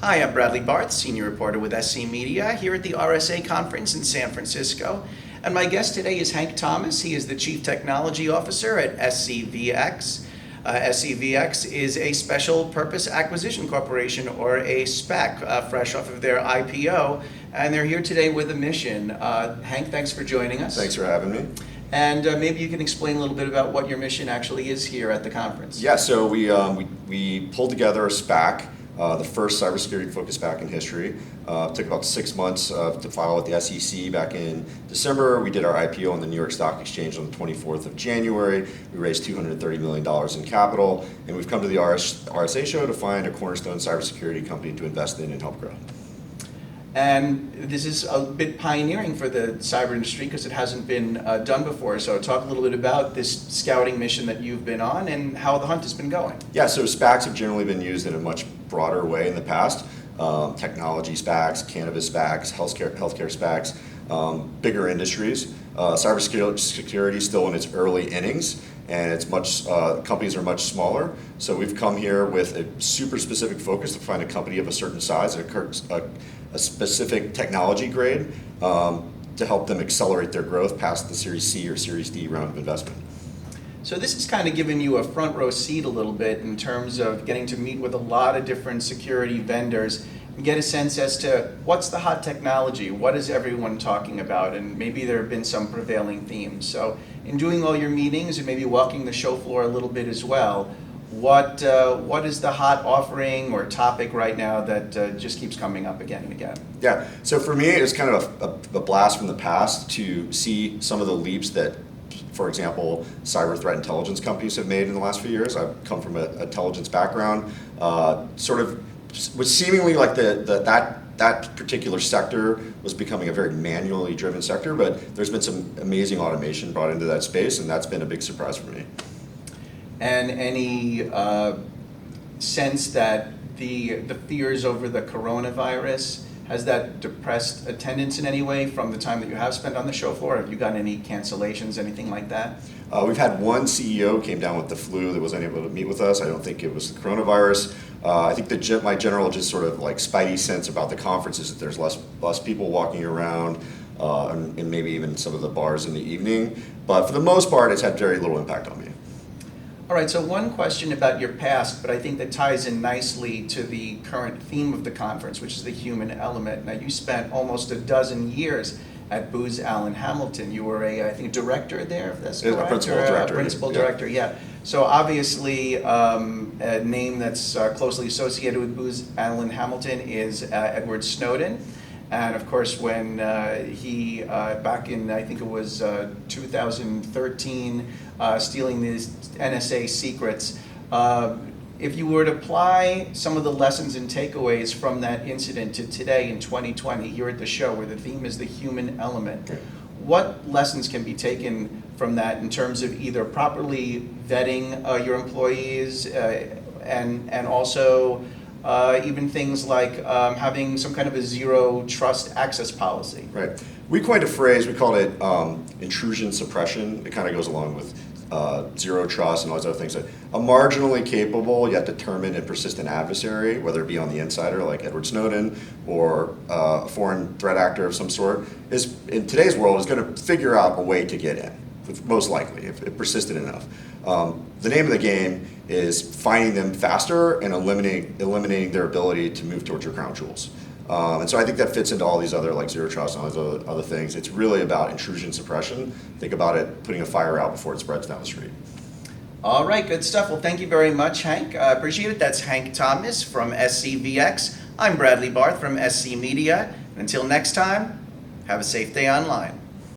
Hi, I'm Bradley Barth, senior reporter with SC Media, here at the RSA conference in San Francisco. And my guest today is Hank Thomas. He is the Chief Technology Officer at SCVX. SCVX is a Special Purpose Acquisition Corporation, or a SPAC, fresh off of their IPO. And they're here today with a mission. Hank, thanks for joining us. Thanks for having me. And maybe you can explain a little bit about what your mission actually is here at the conference. Yeah, so we pulled together a SPAC, the first cybersecurity-focused SPAC in history. Took about 6 months to file with the SEC back in December. We did our IPO on the New York Stock Exchange on the 24th of January. We raised $230 million in capital, and we've come to the RSA show to find a cornerstone cybersecurity company to invest in and help grow. And this is a bit pioneering for the cyber industry because it hasn't been done before. So talk a little bit about this scouting mission that you've been on and how the hunt has been going. Yeah, so SPACs have generally been used in a much broader way in the past. Technology SPACs, cannabis SPACs, healthcare SPACs, bigger industries. Cybersecurity is still in its early innings, and it's companies are much smaller. So we've come here with a super specific focus to find a company of a certain size, a specific technology grade, to help them accelerate their growth past the Series C or Series D round of investment. So this has kind of given you a front row seat a little bit in terms of getting to meet with a lot of different security vendors and get a sense as to what's the hot technology, what is everyone talking about, and maybe there have been some prevailing themes. So in doing all your meetings and maybe walking the show floor a little bit as well, what is the hot offering or topic right now that just keeps coming up again and again? Yeah, so for me, it was kind of a blast from the past to see some of the leaps that, for example, cyber threat intelligence companies have made in the last few years. I've come from an intelligence background. Sort of was seemingly like that particular sector was becoming a very manually driven sector, but there's been some amazing automation brought into that space, and that's been a big surprise for me. And any sense that the fears over the coronavirus, has that depressed attendance in any way from the time that you have spent on the show floor? Have you gotten any cancellations, anything like that? We've had one CEO came down with the flu that was unable to meet with us. I don't think it was the coronavirus. I think my general just sort of like spidey sense about the conference is that there's less people walking around, and maybe even some of the bars in the evening. But for the most part, it's had very little impact on me. All right, so one question about your past, but I think that ties in nicely to the current theme of the conference, which is the human element. Now, you spent almost a dozen years at Booz Allen Hamilton. You were I think, director there, if that's correct? A principal director. Principal director, yeah. So obviously, a name that's closely associated with Booz Allen Hamilton is Edward Snowden. And of course, when he, back in, I think it was 2013, stealing these NSA secrets, if you were to apply some of the lessons and takeaways from that incident to today in 2020, here at the show, where the theme is the human element, what lessons can be taken from that in terms of either properly vetting your employees and also even things like having some kind of a zero trust access policy? Right. We coined a phrase, we called it intrusion suppression. It kind of goes along with zero trust and all those other things. A marginally capable yet determined and persistent adversary, whether it be on the insider like Edward Snowden or a foreign threat actor of some sort, is in today's world is going to figure out a way to get in, most likely, if persistent enough. The name of the game is finding them faster and eliminating their ability to move towards your crown jewels. And so I think that fits into all these other like zero trust and all these other things. It's really about intrusion suppression. Think about it, putting a fire out before it spreads down the street. All right, good stuff. Well, thank you very much, Hank. I appreciate it. That's Hank Thomas from SCVX. I'm Bradley Barth from SC Media. Until next time, have a safe day online.